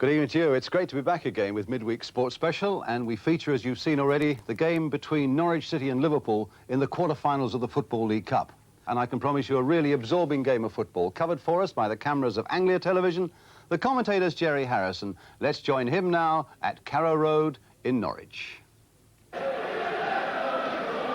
Good evening to you. It's great to be back again with Midweek Sports Special, and we feature, as you've seen already, the game between Norwich City and Liverpool in the quarter-finals of the Football League Cup. And I can promise you a really absorbing game of football, covered for us by the cameras of Anglia Television, the commentator's Jerry Harrison. Let's join him now at Carrow Road in Norwich.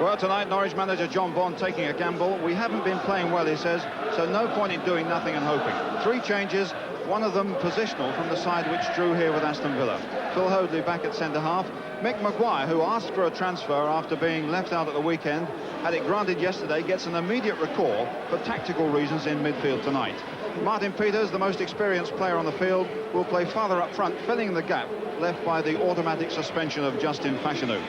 Well, tonight, Norwich manager John Bond taking a gamble. We haven't been playing well, he says, so no point in doing nothing and hoping. 3 changes, one of them positional from the side which drew here with Aston Villa. Phil Hoadley back at centre-half. Mick Maguire, who asked for a transfer after being left out at the weekend, had it granted yesterday, gets an immediate recall for tactical reasons in midfield tonight. Martin Peters, the most experienced player on the field, will play farther up front, filling the gap left by the automatic suspension of Justin Fashanu.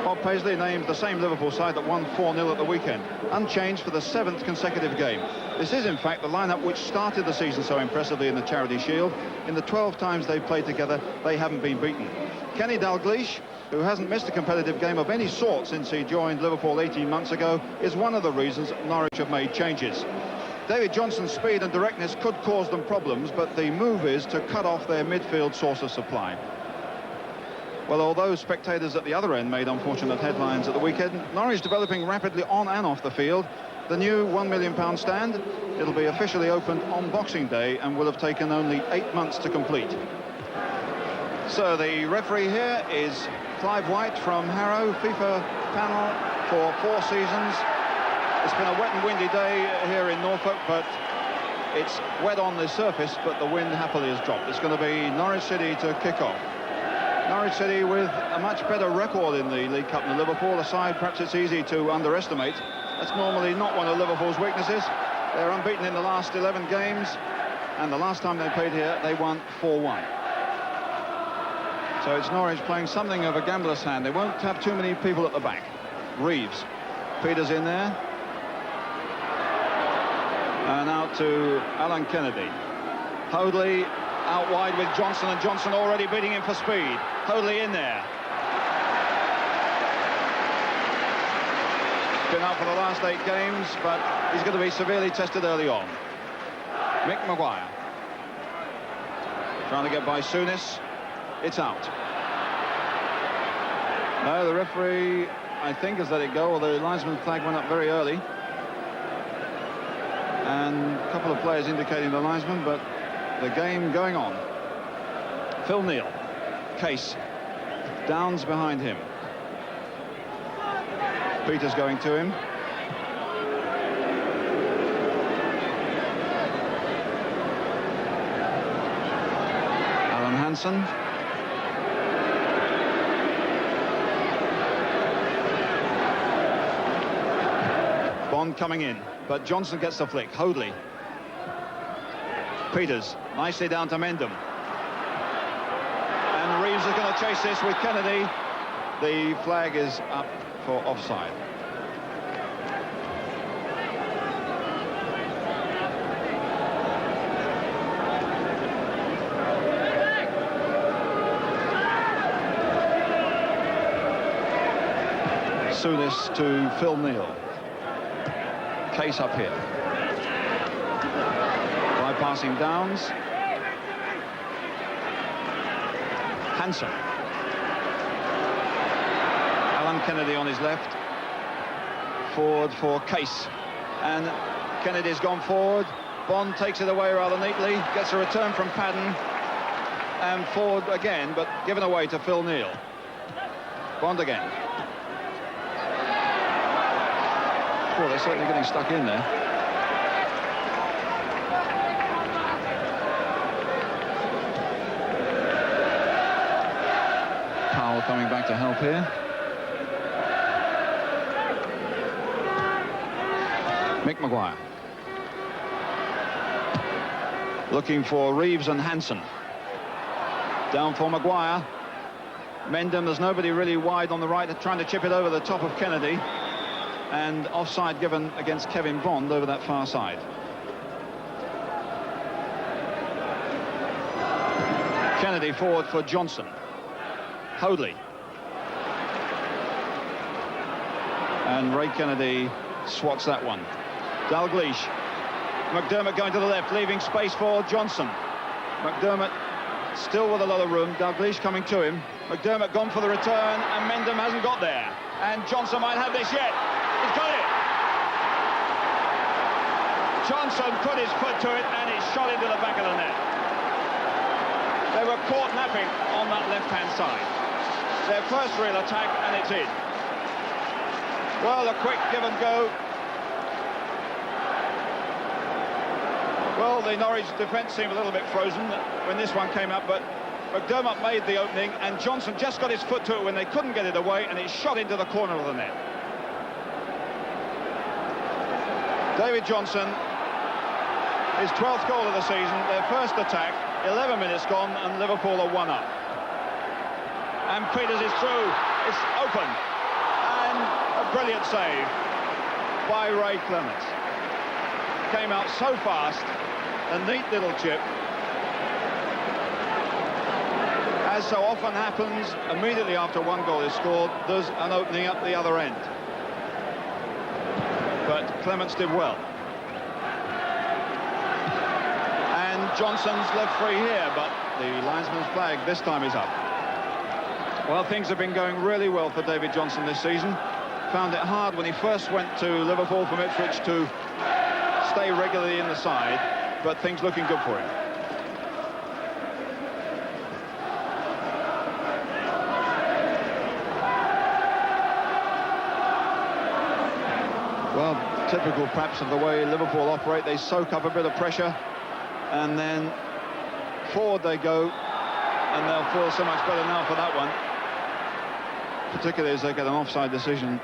Bob Paisley named the same Liverpool side that won 4-0 at the weekend, unchanged for the 7th consecutive game. This is, in fact, the lineup which started the season so impressively in the Charity Shield. In the 12 times they've played together, they haven't been beaten. Kenny Dalglish, who hasn't missed a competitive game of any sort since he joined Liverpool 18 months ago, is one of the reasons Norwich have made changes. David Johnson's speed and directness could cause them problems, but the move is to cut off their midfield source of supply. Well, although spectators at the other end made unfortunate headlines at the weekend, Norwich developing rapidly on and off the field. The new £1 million stand, it'll be officially opened on Boxing Day and will have taken only 8 months to complete. So the referee here is Clive White from Harrow, FIFA panel for 4 seasons. It's been a wet and windy day here in Norfolk, but it's wet on the surface, but the wind happily has dropped. It's going to be Norwich City to kick off. Norwich City with a much better record in the League Cup than Liverpool, a side perhaps it's easy to underestimate. That's normally not one of Liverpool's weaknesses. They're unbeaten in the last 11 games, and the last time they played here, they won 4-1. So it's Norwich playing something of a gambler's hand. They won't have too many people at the back. Reeves, Peters in there. And out to Alan Kennedy. Hoadley out wide with Johnson, and Johnson already beating him for speed. Hoadley in there. Been out for the last 8 games, but he's going to be severely tested early on. Mick Maguire. Trying to get by Souness. It's out. No, the referee, I think, has let it go, although the linesman flag went up very early. And a couple of players indicating the linesman, but the game going on. Phil Neal, Case, Downs behind him. Peters going to him. Alan Hansen. Bond coming in, but Johnson gets the flick. Hoadley. Peters, nicely down to Mendham. And Reeves is going to chase this with Kennedy. The flag is up for offside. Souness to Phil Neal. Case up here. Passing Downs. Hansen. Alan Kennedy on his left. Forward for Case. And Kennedy's gone forward. Bond takes it away rather neatly. Gets a return from Padden. And forward again, but given away to Phil Neal. Bond again. Oh, they're certainly getting stuck in there. Coming back to help here. Mick Maguire. Looking for Reeves and Hansen. Down for Maguire. Mendham, there's nobody really wide on the right, trying to chip it over the top of Kennedy. And offside given against Kevin Bond over that far side. Kennedy forward for Johnson. Hoadley. And Ray Kennedy swats that one. Dalglish. McDermott going to the left, leaving space for Johnson. McDermott Still with a lot of room. Dalglish coming to him. McDermott gone for the return, and Mendham hasn't got there. And Johnson might have this yet. He's got it. Johnson put his foot to it, and it's shot into the back of the net. They were caught napping on that left-hand side. Their first real attack, and it's in. Well, a quick give and go. Well, the Norwich defence seemed a little bit frozen when this one came up, but McDermott made the opening, and Johnson just got his foot to it when they couldn't get it away, and it shot into the corner of the net. David Johnson, his 12th goal of the season, their first attack, 11 minutes gone, and Liverpool are 1 up. And Peters is through, it's open, and a brilliant save by Ray Clements. Came out so fast, a neat little chip. As so often happens, immediately after one goal is scored, there's an opening up the other end. But Clements did well. And Johnson's left free here, but the linesman's flag this time is up. Well, things have been going really well for David Johnson this season. Found it hard when he first went to Liverpool from Ipswich to stay regularly in the side, but things looking good for him. Well, typical perhaps of the way Liverpool operate, they soak up a bit of pressure and then forward they go, and they'll feel so much better now for that one, particularly as they get an offside decision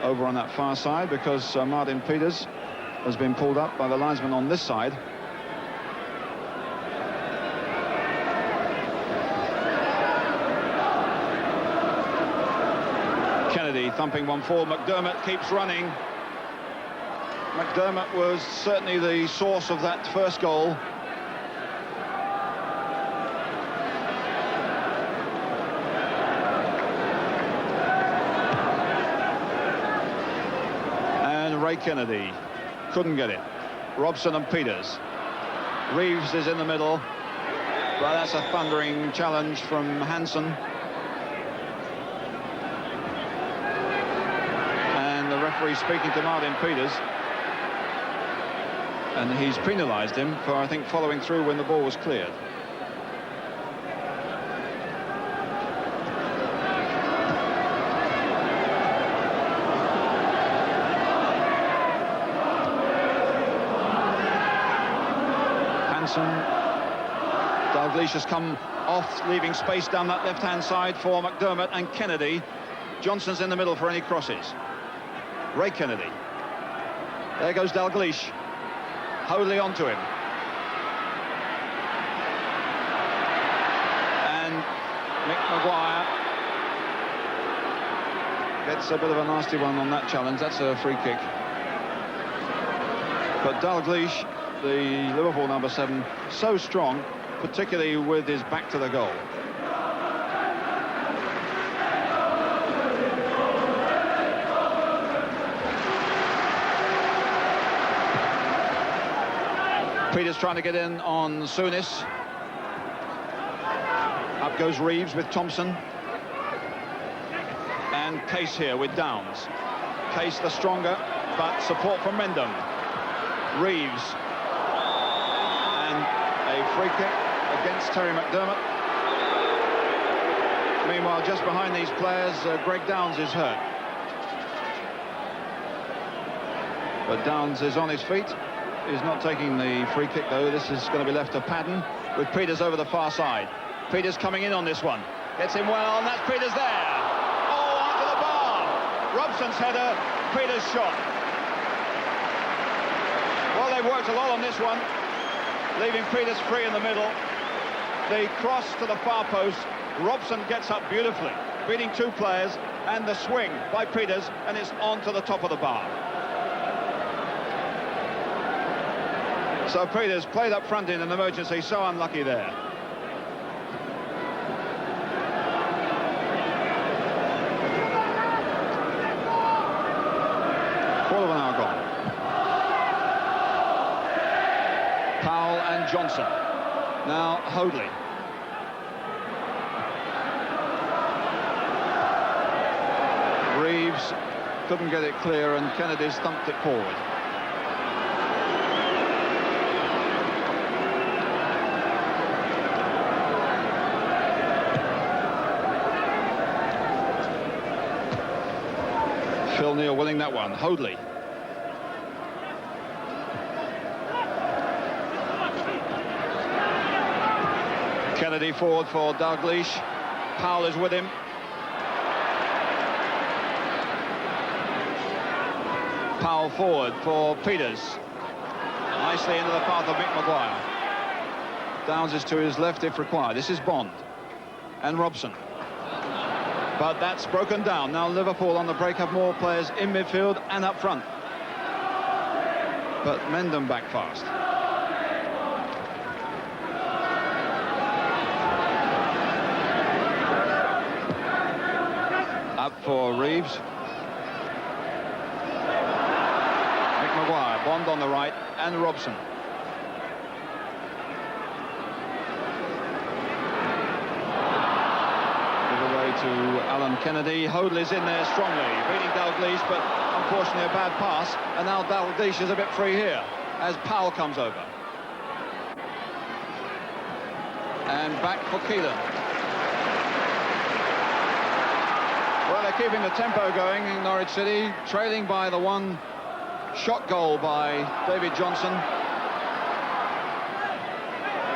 over on that far side, because Martin Peters has been pulled up by the linesman on this side. Kennedy thumping one forward. McDermott keeps running. McDermott was certainly the source of that first goal. And Ray Kennedy couldn't get it. Robson and Peters. Reeves is in the middle. Well, that's a thundering challenge from Hansen. And the referee speaking to Martin Peters. And he's penalised him for, I think, following through when the ball was cleared. Dalglish has come off, leaving space down that left-hand side for McDermott and Kennedy. Johnson's in the middle for any crosses. Ray Kennedy. There goes Dalglish. Wholly onto him. And Mick Maguire gets a bit of a nasty one on that challenge. That's a free kick. But Dalglish, the Liverpool number 7, so strong, particularly with his back to the goal. Peters trying to get in on Souness. Up goes Reeves with Thompson. And Case here with Downs. Case the stronger, but support from Mendham. Reeves. And a free kick against Terry McDermott. Meanwhile, just behind these players, Greg Downs is hurt. But Downs is on his feet. He's not taking the free kick, though. This is going to be left to Padden with Peters over the far side. Peters coming in on this one. Gets him well, and that's Peters there. Oh, onto the bar. Robson's header, Peters' shot. Well, they've worked a lot on this one, leaving Peters free in the middle. The cross to the far post. Robson gets up beautifully, beating two players, and the swing by Peters, and it's on to the top of the bar. So Peters played up front in an emergency, so unlucky there. Quarter of an hour gone. Powell and Johnson. Now Hoadley. Reeves couldn't get it clear, and Kennedy stumped it forward. Phil Neal winning that one. Hoadley. Kennedy forward for Dalglish. Powell is with him. Powell forward for Peters. Nicely into the path of Mick Maguire. Downs is to his left if required. This is Bond and Robson. But that's broken down. Now Liverpool on the break have more players in midfield and up front. But mend them back fast. Up for Reeves. Mick Maguire, Bond on the right, and Robson. To Alan Kennedy. Hoadley's in there strongly, beating Dalglish, but unfortunately a bad pass, and now Dalglish is a bit free here as Powell comes over. And back for Keelan. Well, they're keeping the tempo going in Norwich City, trailing by the one shot goal by David Johnson.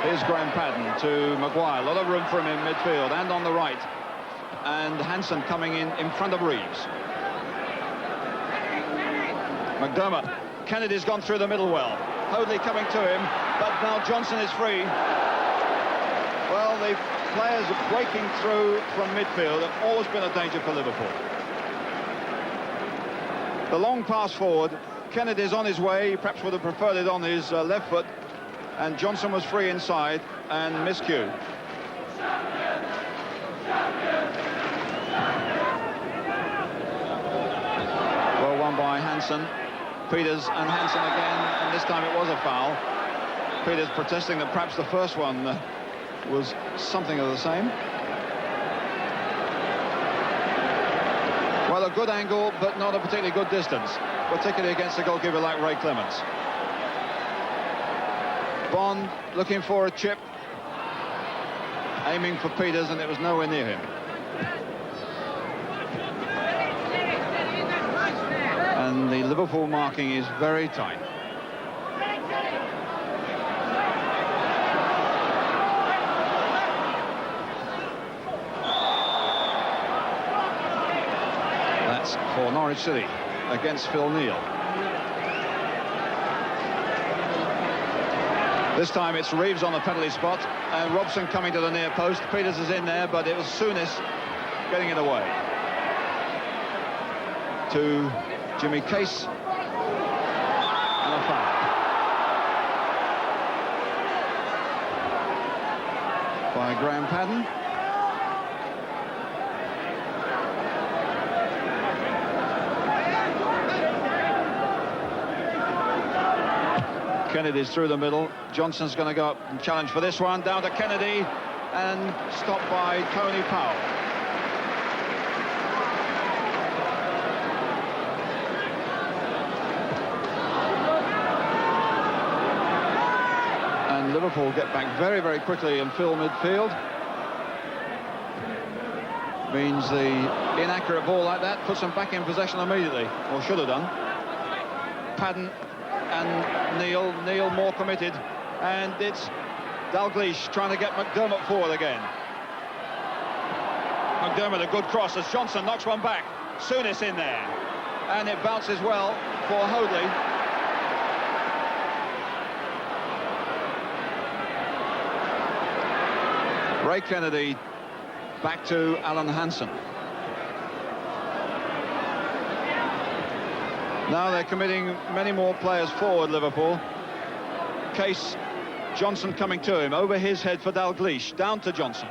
Here's Graham Padden to Maguire. A lot of room for him in midfield and on the right. And Hansen coming in front of Reeves. McDermott. Kennedy's gone through the middle well. Hoadley coming to him, but now Johnson is free. Well, the players breaking through from midfield have always been a danger for Liverpool. The long pass forward. Kennedy's on his way. He perhaps would have preferred it on his left foot. And Johnson was free inside and miscue. Well won by Hansen. Peters and Hansen again, and this time it was a foul. Peters protesting that perhaps the first one was something of the same. Well, a good angle, but not a particularly good distance, particularly against a goalkeeper like Ray Clements. Bond looking for a chip, aiming for Peters, and it was nowhere near him. And the Liverpool marking is very tight. That's for Norwich City against Phil Neal. This time it's Reeves on the penalty spot and Robson coming to the near post. Peters is in there, but it was Souness getting it away. To Jimmy Case. And a foul. By Graham Padden. Kennedy's through the middle. Johnson's going to go up and challenge for this one. Down to Kennedy and stopped by Tony Powell. And Liverpool get back very, very quickly and fill midfield. Means the inaccurate ball like that puts them back in possession immediately, or should have done. Padden and Neal more committed, and it's Dalglish trying to get McDermott forward again. McDermott, a good cross as Johnson knocks one back. Souness in there, and it bounces well for Hoadley. Ray Kennedy back to Alan Hansen. Now they're committing many more players forward, Liverpool. Case, Johnson coming to him, over his head for Dalglish, down to Johnson.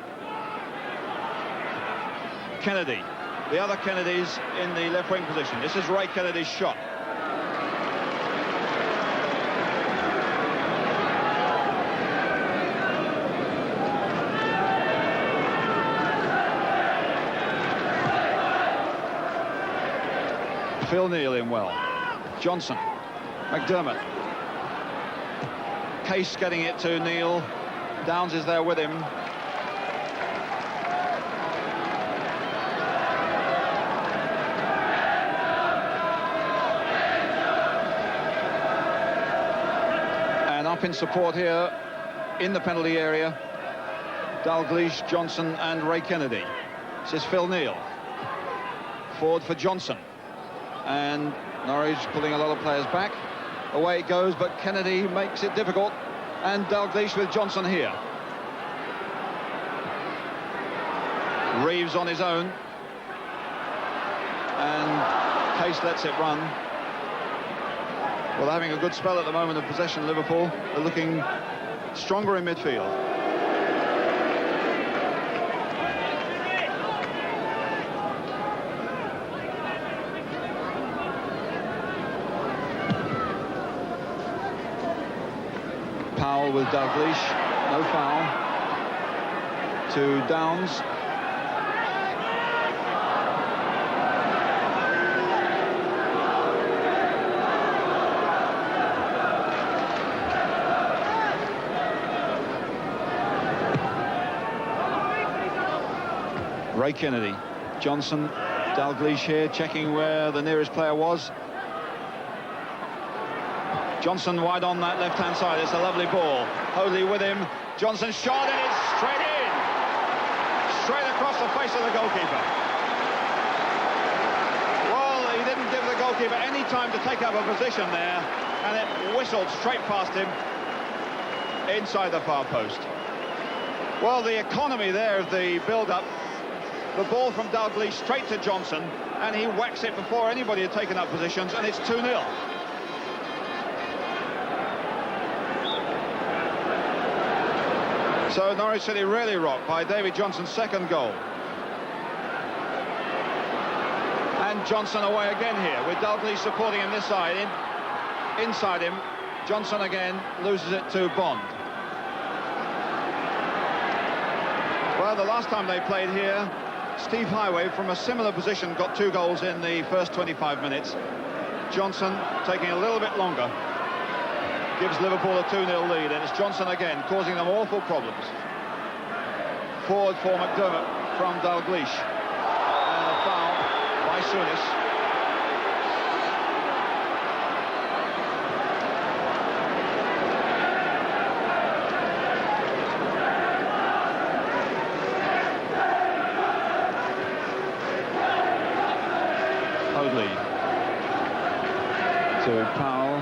Kennedy, the other Kennedys in the left wing position. This is Ray Kennedy's shot. Phil Neal in well. Johnson. McDermott. Case getting it to Neal. Downs is there with him. And up in support here in the penalty area, Dalglish, Johnson and Ray Kennedy. This is Phil Neal. Forward for Johnson. And Norwich pulling a lot of players back. Away it goes, but Kennedy makes it difficult. And Dalglish with Johnson here. Reeves on his own. And Case lets it run. Well, they're having a good spell at the moment of possession, Liverpool. They're looking stronger in midfield. Powell with Dalglish, no foul. To Downs. Ray Kennedy. Johnson, Dalglish here, checking where the nearest player was. Johnson wide on that left-hand side. It's a lovely ball. Hoadley with him. Johnson shot, and it's straight in. Straight across the face of the goalkeeper. Well, he didn't give the goalkeeper any time to take up a position there, and it whistled straight past him inside the far post. Well, the economy there of the build-up. The ball from Dalglish straight to Johnson, and he whacks it before anybody had taken up positions, and it's 2-0. So Norwich City really rocked by David Johnson's second goal. And Johnson away again here, with Dalglish supporting him this side. Inside him, Johnson again loses it to Bond. Well, the last time they played here, Steve Highway from a similar position got 2 goals in the first 25 minutes. Johnson taking a little bit longer. Gives Liverpool a 2-0 lead, and it's Johnson again causing them awful problems. Forward for McDermott from Dalglish. And a foul by Souness. Hoadley to Powell.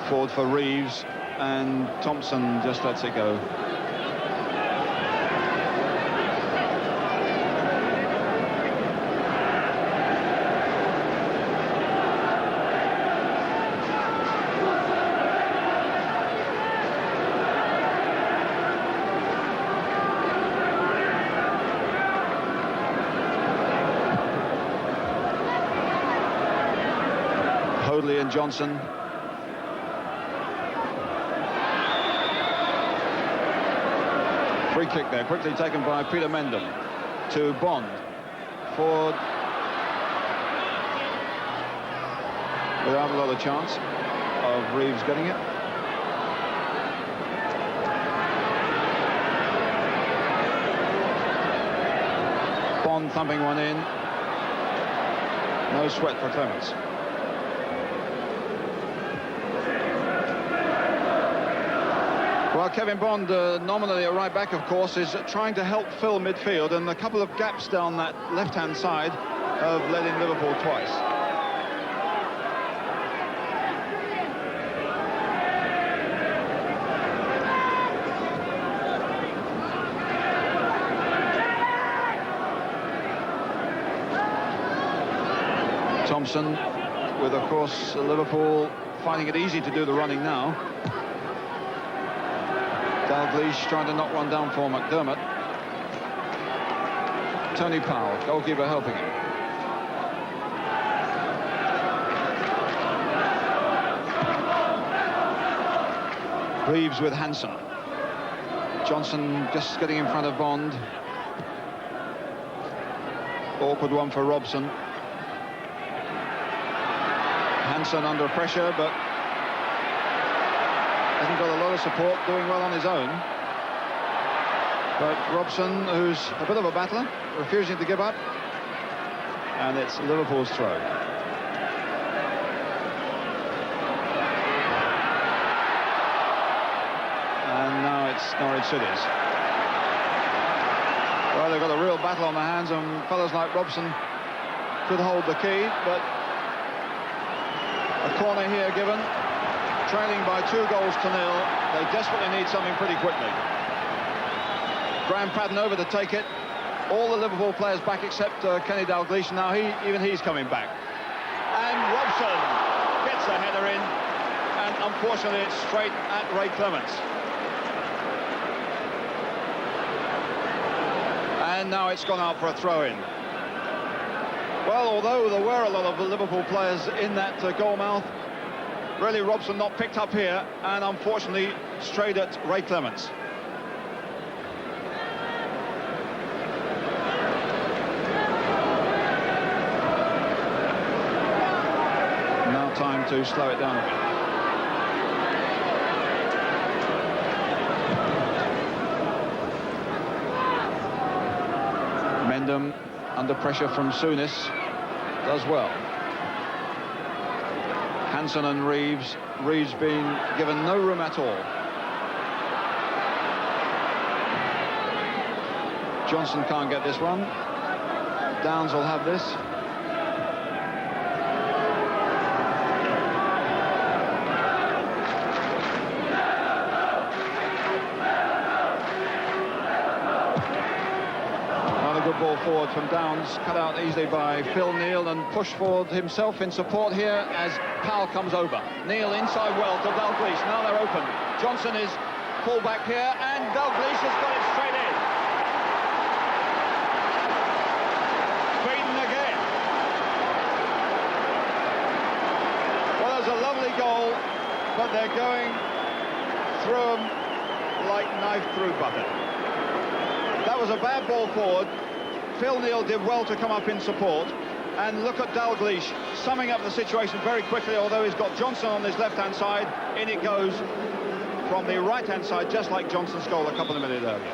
Forward for Reeves, and Thompson just lets it go. Hoadley and Johnson. Free kick there, quickly taken by Peter Mendham to Bond. Forward. Without a lot of chance of Reeves getting it. Bond thumping one in. No sweat for Clements. Well, Kevin Bond, nominally a right back, of course, is trying to help fill midfield, and a couple of gaps down that left-hand side have led in Liverpool twice. Thompson with, of course, Liverpool finding it easy to do the running now. Dalglish trying to knock one down for McDermott. Tony Powell, goalkeeper, helping him. Reeves with Hansen. Johnson just getting in front of Bond. Awkward one for Robson. Hansen under pressure, but hasn't got a lot of support, doing well on his own. But Robson, who's a bit of a battler, refusing to give up. And it's Liverpool's throw. And now it's Norwich City's. Well, they've got a real battle on their hands, and fellas like Robson could hold the key, but a corner here given. Trailing by 2 goals to 0. They desperately need something pretty quickly. Graham Paddon over to take it. All the Liverpool players back except Kenny Dalglish. Now even he's coming back. And Robson gets the header in, and unfortunately it's straight at Ray Clements. And now it's gone out for a throw-in. Well, although there were a lot of Liverpool players in that goal mouth, really Robson not picked up here, and unfortunately straight at Ray Clements. Now time to slow it down a bit. Mendham under pressure from Souness does well. Hansen and Reeves being given no room at all. Johnson can't get this one. Downs will have this. Good ball forward from Downs, cut out easily by Phil Neal, and pushed forward himself in support here as Powell comes over. Neal inside well to Dalglish. Now they're open. Johnson is pulled back here, and Dalglish has got it straight in. Beaten again. Well, there's a lovely goal, but they're going through them like knife through butter. That was a bad ball forward. Phil Neal did well to come up in support, and look at Dalglish summing up the situation very quickly, although he's got Johnson on his left-hand side. In it goes from the right-hand side, just like Johnson's goal a couple of minutes earlier.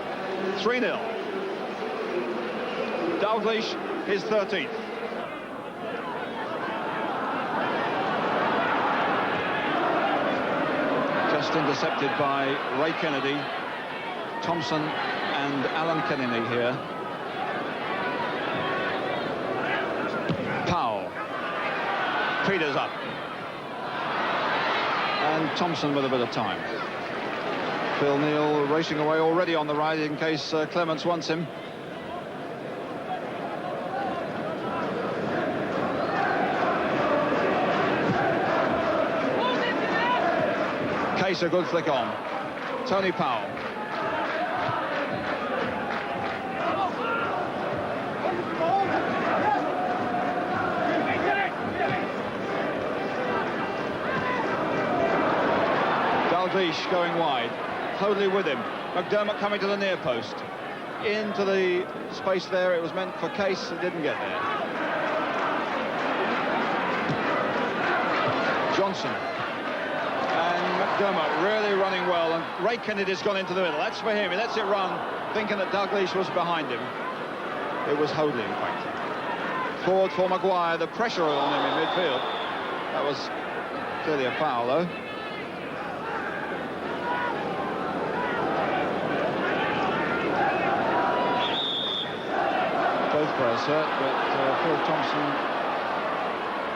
3-0. Dalglish, his 13th. Just intercepted by Ray Kennedy, Thompson and Alan Kennedy here. Powell. Peters up. And Thompson with a bit of time. Phil Neal racing away already on the right in case Clements wants him. Case a good flick on. Tony Powell. Dalglish going wide. Hoadley with him. McDermott coming to the near post. Into the space there. It was meant for Case. It didn't get there. Johnson. And McDermott really running well. And Ray Kennedy's gone into the middle. That's for him. He lets it run, thinking that Dalglish was behind him. It was Hoadley, in fact. Forward for Maguire. The pressure on him in midfield. That was clearly a foul, though. Both players hurt, but Phil Thompson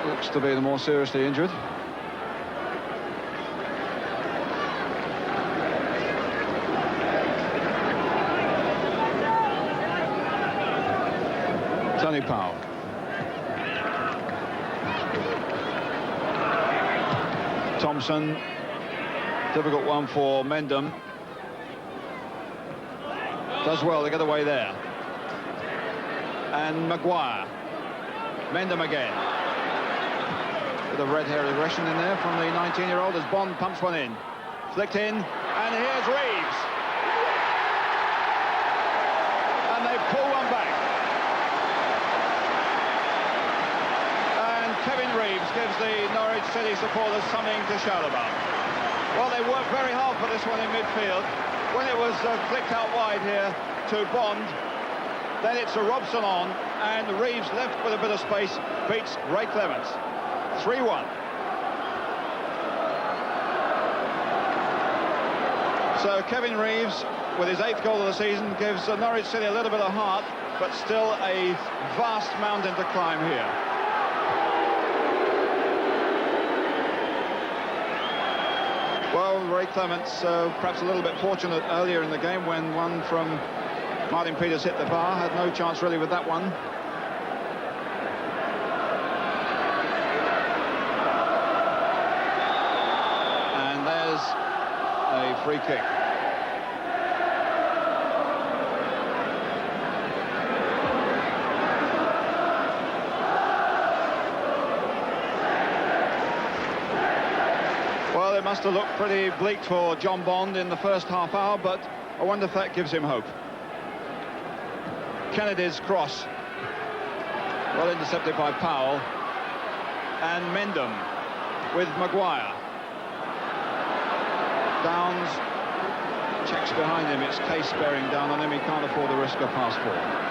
looks to be the more seriously injured. Tony Powell. Thompson. Difficult one for Mendham. Does well to get away there. And Maguire. Mendham again. With a red hair aggression in there from the 19-year-old as Bond pumps one in. Flicked in. And here's Reeves. And they pull one back. Kevin Reeves gives the Norwich City supporters something to shout about. Well, they worked very hard for this one in midfield. When it was flicked out wide here to Bond, then it's a Robson on, and Reeves left with a bit of space, beats Ray Clements. 3-1. So Kevin Reeves, with his 8th goal of the season, gives Norwich City a little bit of heart, but still a vast mountain to climb here. Well, Ray Clements perhaps a little bit fortunate earlier in the game when one from Martin Peters hit the bar. Had no chance really with that one. And there's a free kick. Well, it must have looked pretty bleak for John Bond in the first half hour, but I wonder if that gives him hope. Kennedy's cross, well intercepted by Powell, and Mendham with Maguire. Downs checks behind him, it's Case bearing down on him, he can't afford the risk of pass forward.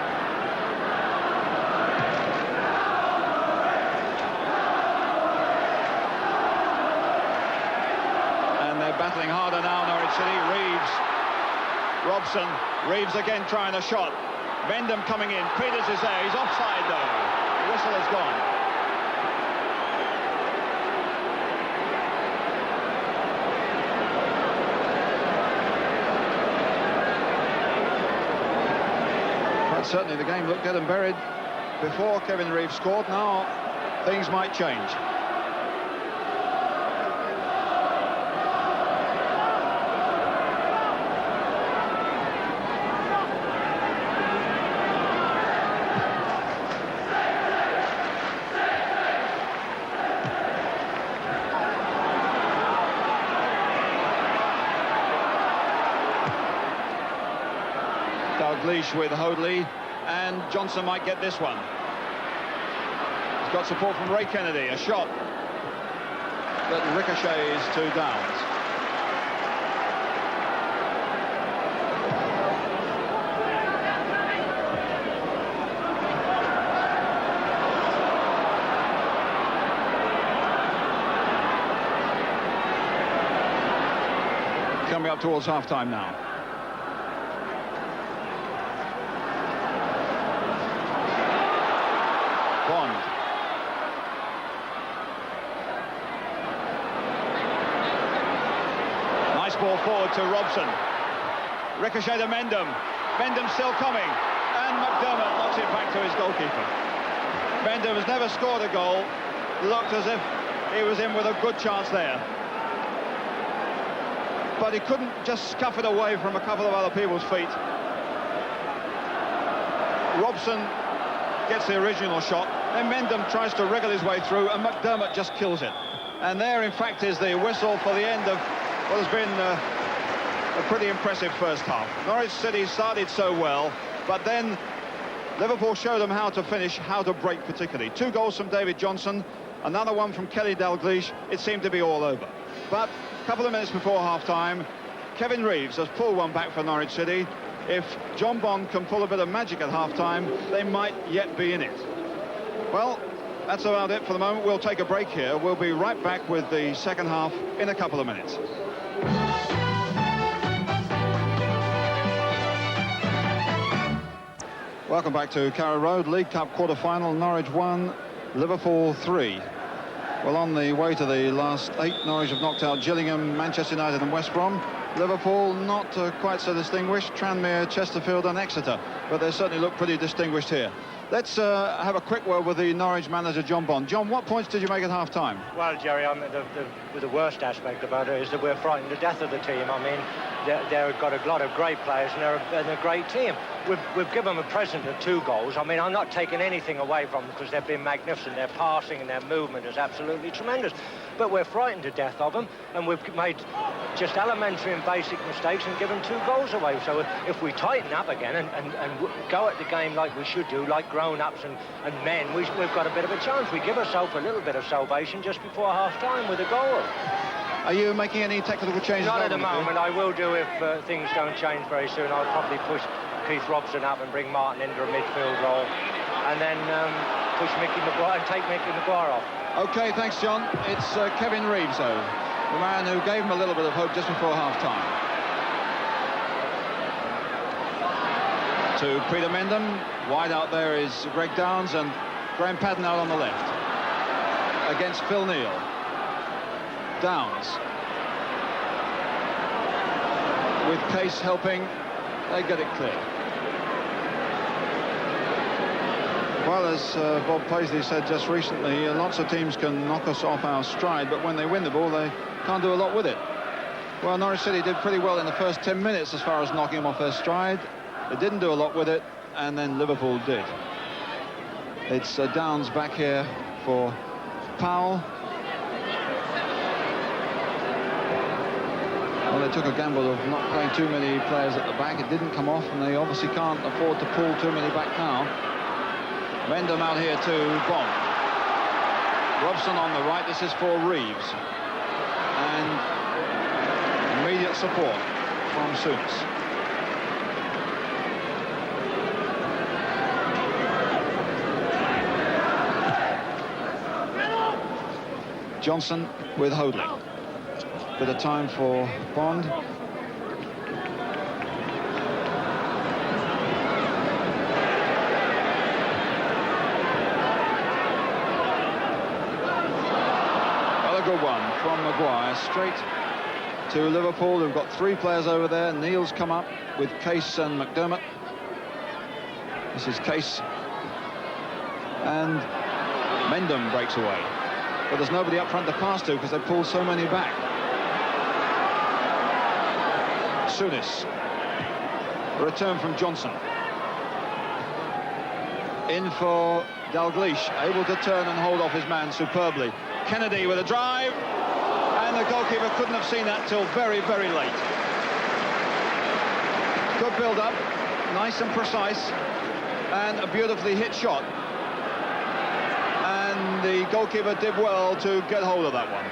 Battling harder now, Norwich City. Reeves, Robson, Reeves again trying a shot. Mendham coming in, Peters is there, he's offside though. The whistle has gone. But certainly the game looked dead and buried before Kevin Reeves scored. Now things might change. Dalglish with Hoadley, and Johnson might get this one. He's got support from Ray Kennedy, a shot that ricochets to Downs. Coming up towards half-time now. Bond. Nice ball forward to Robson. Ricochet to Mendham. Mendham still coming. And McDermott knocks it back to his goalkeeper. Mendham has never scored a goal. Looked as if he was in with a good chance there. But he couldn't just scuff it away from a couple of other people's feet. Robson gets the original shot, then Mendham tries to wriggle his way through, and McDermott just kills it. And there, in fact, is the whistle for the end of what has been a pretty impressive first half. Norwich City started so well, but then Liverpool showed them how to finish, how to break particularly. 2 goals from David Johnson, another one from Kelly Dalglish. It seemed to be all over. But a couple of minutes before half-time, Kevin Reeves has pulled one back for Norwich City. If John Bond can pull a bit of magic at half-time, they might yet be in it. Well, that's about it for the moment. We'll take a break here. We'll be right back with the second half in a couple of minutes. Welcome back to Carrow Road, League Cup quarter-final. Norwich 1, Liverpool 3. Well, on the way to the last 8, Norwich have knocked out Gillingham, Manchester United and West Brom. Liverpool not quite so distinguished, Tranmere, Chesterfield and Exeter, but they certainly look pretty distinguished here. Let's have a quick word with the Norwich manager, John Bond. John, what points did you make at half-time? Well, Jerry, the worst aspect about it is that we're frightened to death of the team. I mean, they've got a lot of great players, and they're a great team. We've given them a present of 2 goals. I mean, I'm not taking anything away from them because they've been magnificent. Their passing and their movement is absolutely tremendous. But we're frightened to death of them, and we've made just elementary and basic mistakes and given 2 goals away. So if we tighten up again and go at the game like we should do, like grown-ups and men, we've got a bit of a chance. We give ourselves a little bit of salvation just before half-time with a goal. Are you making any technical changes? Not at the moment. I will do if things don't change very soon. I'll probably push Keith Robson up and bring Martin into a midfield role, and then push Mickey Maguire and take Mickey Maguire off. OK, thanks, John. It's Kevin Reeves, though, the man who gave him a little bit of hope just before half-time. To Peter Mendham. Wide out there is Greg Downs, and Graham Padden out on the left. Against Phil Neal. Downs. With Case helping, they get it clear. Well, as Bob Paisley said just recently, lots of teams can knock us off our stride, but when they win the ball, they can't do a lot with it. Well, Norwich City did pretty well in the first 10 minutes as far as knocking them off their stride. They didn't do a lot with it, and then Liverpool did. It's Downs back here for Powell. Well, they took a gamble of not playing too many players at the back. It didn't come off, and they obviously can't afford to pull too many back now. Mendham out here to Bond. Robson on the right. This is for Reeves. And immediate support from Souness. Johnson with Hoadley. Bit of time for Bond. Another good one from Maguire, straight to Liverpool. They've got 3 players over there. Neal's come up with Case and McDermott. This is Case. And Mendham breaks away. But there's nobody up front to pass to because they pulled so many back. Souness. A return from Johnson. In for Dalglish, able to turn and hold off his man superbly. Kennedy with a drive, and the goalkeeper couldn't have seen that till very, very late. Good build-up, nice and precise, and a beautifully hit shot. And the goalkeeper did well to get hold of that one.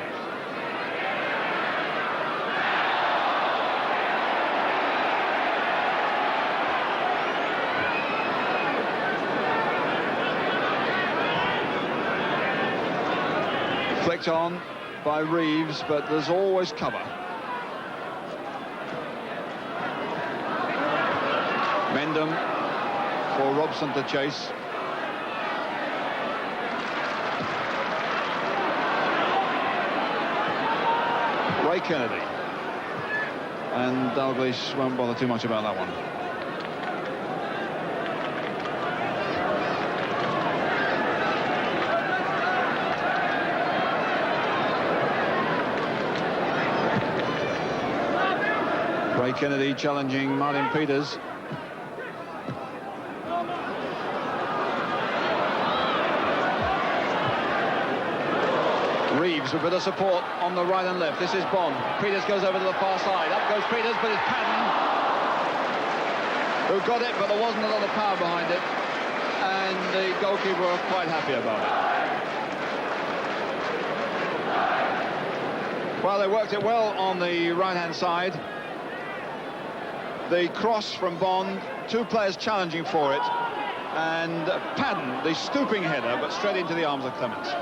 Flicked on by Reeves, but there's always cover. Mendham for Robson to chase. Ray Kennedy. And Dalglish won't bother too much about that one. Ray Kennedy challenging Martin Peters. Reeves with a bit of support on the right and left. This is Bond. Peters goes over to the far side. Up goes Peters, but it's Padden who got it, but there wasn't a lot of power behind it. And the goalkeeper was quite happy about it. Well, they worked it well on the right-hand side. The cross from Bond, 2 players challenging for it. And Padden, the stooping header, but straight into the arms of Clements.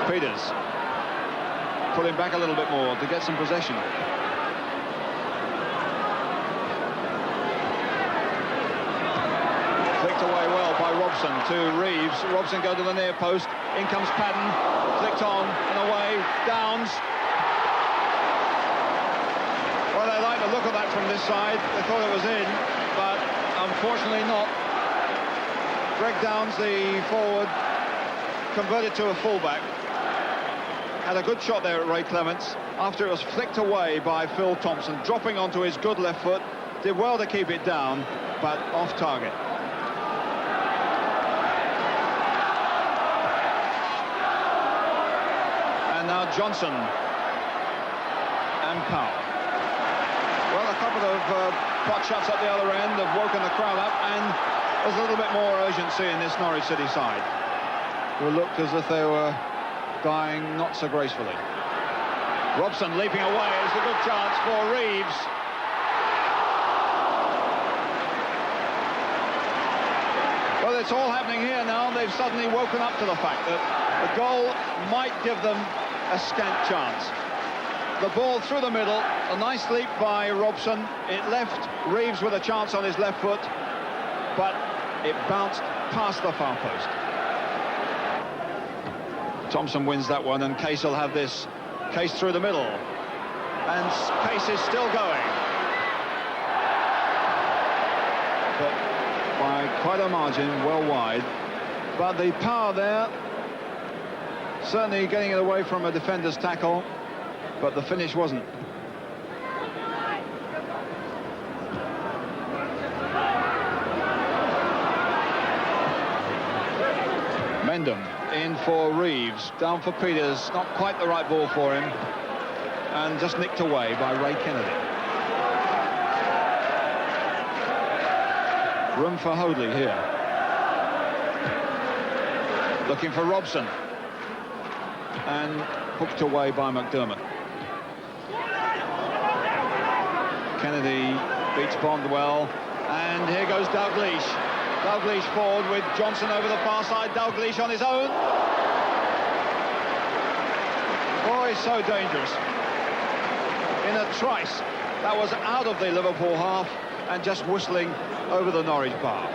Peters pulling back a little bit more to get some possession. Flicked away well by Robson to Reeves. Robson go to the near post. In comes Padden. Flicked on and away. Downs. Well, they like the look of that from this side. They thought it was in, but unfortunately not. Greg Downs, the forward, converted to a fullback. Had a good shot there at Ray Clements after it was flicked away by Phil Thompson, dropping onto his good left foot. Did well to keep it down, but off target. And now Johnson and Powell. Well, a couple of pot shots at the other end have woken the crowd up, and there's a little bit more urgency in this Norwich City side, who looked as if they were dying not so gracefully. Robson leaping away. It's a good chance for Reeves. Well, it's all happening here now. They've suddenly woken up to the fact that the goal might give them a scant chance. The ball through the middle, a nice leap by Robson. It left Reeves with a chance on his left foot, but it bounced past the far post. Thompson wins that one, and Case will have this. Case through the middle, and Case is still going, but by quite a margin, well wide. But the power there, certainly getting it away from a defender's tackle, but the finish wasn't. Mendham in for Reeves, down for Peters, not quite the right ball for him, and just nicked away by Ray Kennedy. Room for Hoadley here. Looking for Robson, and hooked away by McDermott. Kennedy beats Bond well, and here goes Dalglish. Dalglish forward with Johnson over the far side. Dalglish on his own. Oh, he's so dangerous. In a trice, that was out of the Liverpool half and just whistling over the Norwich bar.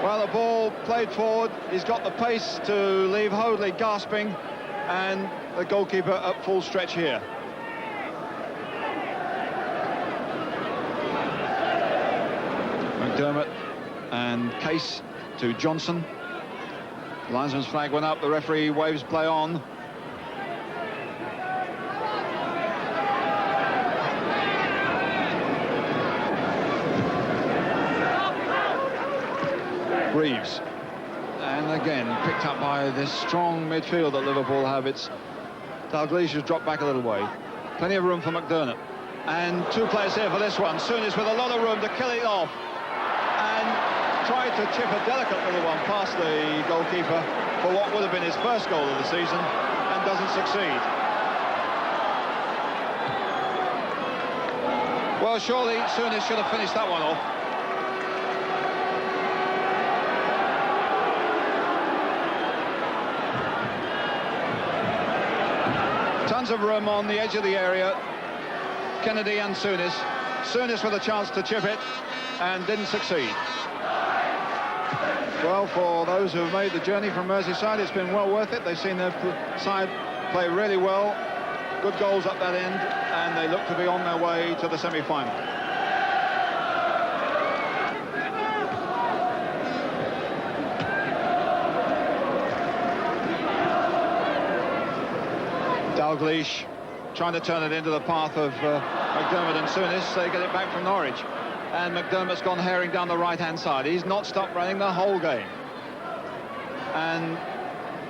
Well, the ball played forward. He's got the pace to leave Hoadley gasping, and the goalkeeper up full stretch here. McDermott and Case to Johnson. Linesman's flag went up. The referee waves play on. Reeves, and again picked up by this strong midfield that Liverpool have. It's Dalglish has dropped back a little way. Plenty of room for McDermott, and two players here for this one. Souness with a lot of room to kill it off, and tried to chip a delicate little one past the goalkeeper for what would have been his first goal of the season, and doesn't succeed. Well, surely Souness should have finished that one off. Tons of room on the edge of the area. Kennedy and Souness. Souness with a chance to chip it and didn't succeed. Well, for those who have made the journey from Merseyside, it's been well worth it. They've seen their side play really well. Good goals up that end, and they look to be on their way to the semi-final. Dalglish trying to turn it into the path of McDermott and Souness. They get it back from Norwich, and McDermott's gone herring down the right-hand side. He's not stopped running the whole game, and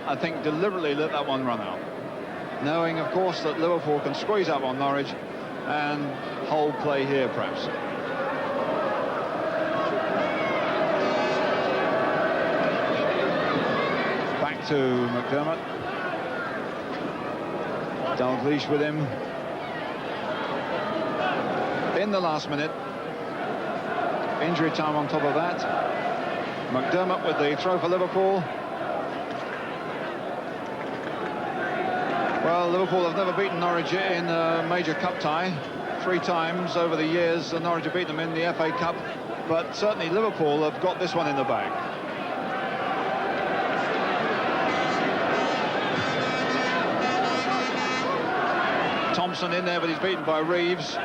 I think deliberately let that one run out, knowing of course that Liverpool can squeeze up on Norwich and hold play here perhaps. Back to McDermott. Dalglish with him in the last minute. Injury time on top of that. McDermott with the throw for Liverpool. Well, Liverpool have never beaten Norwich in a major cup tie. 3 times over the years Norwich have beaten them in the FA Cup, but certainly Liverpool have got this one in the bag. Thompson in there, but he's beaten by Reeves.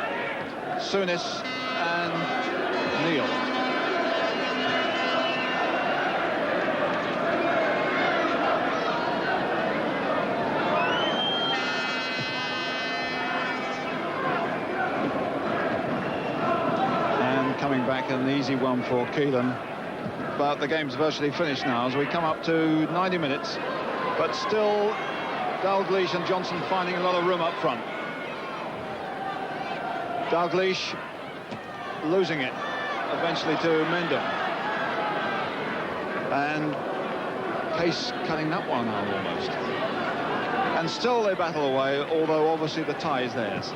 Souness and Neil. And coming back, an easy one for Keelan. But the game's virtually finished now as we come up to 90 minutes. But still, Dalglish and Johnson finding a lot of room up front. Dalglish losing it eventually to Mendham. And Pace cutting that one out almost. And still they battle away, although obviously the tie is theirs.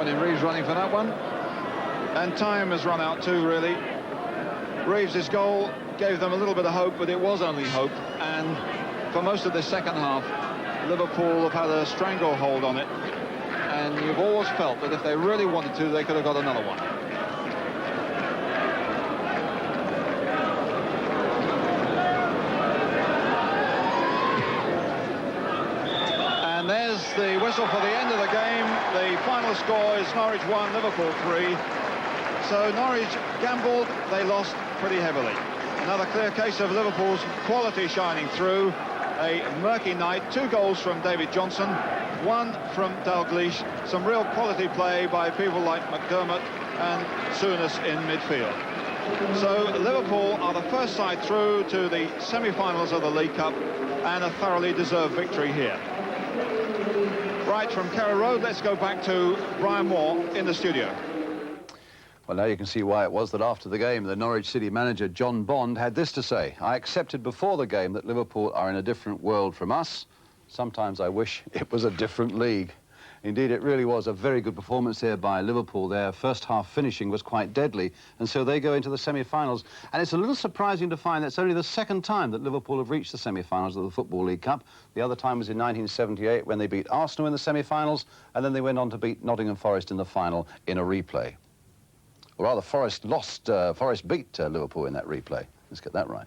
In Reeves running for that one, and time has run out too, really. Reeves's goal gave them a little bit of hope, but it was only hope, and for most of the second half Liverpool have had a stranglehold on it, and you've always felt that if they really wanted to, they could have got another one. And there's the whistle for the end of the game. The final score is Norwich 1, Liverpool 3. So Norwich gambled, they lost pretty heavily. Another clear case of Liverpool's quality shining through. A murky night, 2 goals from David Johnson, 1 from Dalglish. Some real quality play by people like McDermott and Souness in midfield. So Liverpool are the first side through to the semi-finals of the League Cup, and a thoroughly deserved victory here. Right, from Carrow Road, let's go back to Brian Moore in the studio. Well, now you can see why it was that after the game, the Norwich City manager, John Bond, had this to say: "I accepted before the game that Liverpool are in a different world from us. Sometimes I wish it was a different league." Indeed, it really was a very good performance there by Liverpool. Their first half finishing was quite deadly, and so they go into the semi-finals. And it's a little surprising to find that's only the second time that Liverpool have reached the semi-finals of the Football League Cup. The other time was in 1978 when they beat Arsenal in the semi-finals, and then they went on to beat Nottingham Forest in the final in a replay. Or rather, Forest beat Liverpool in that replay. Let's get that right.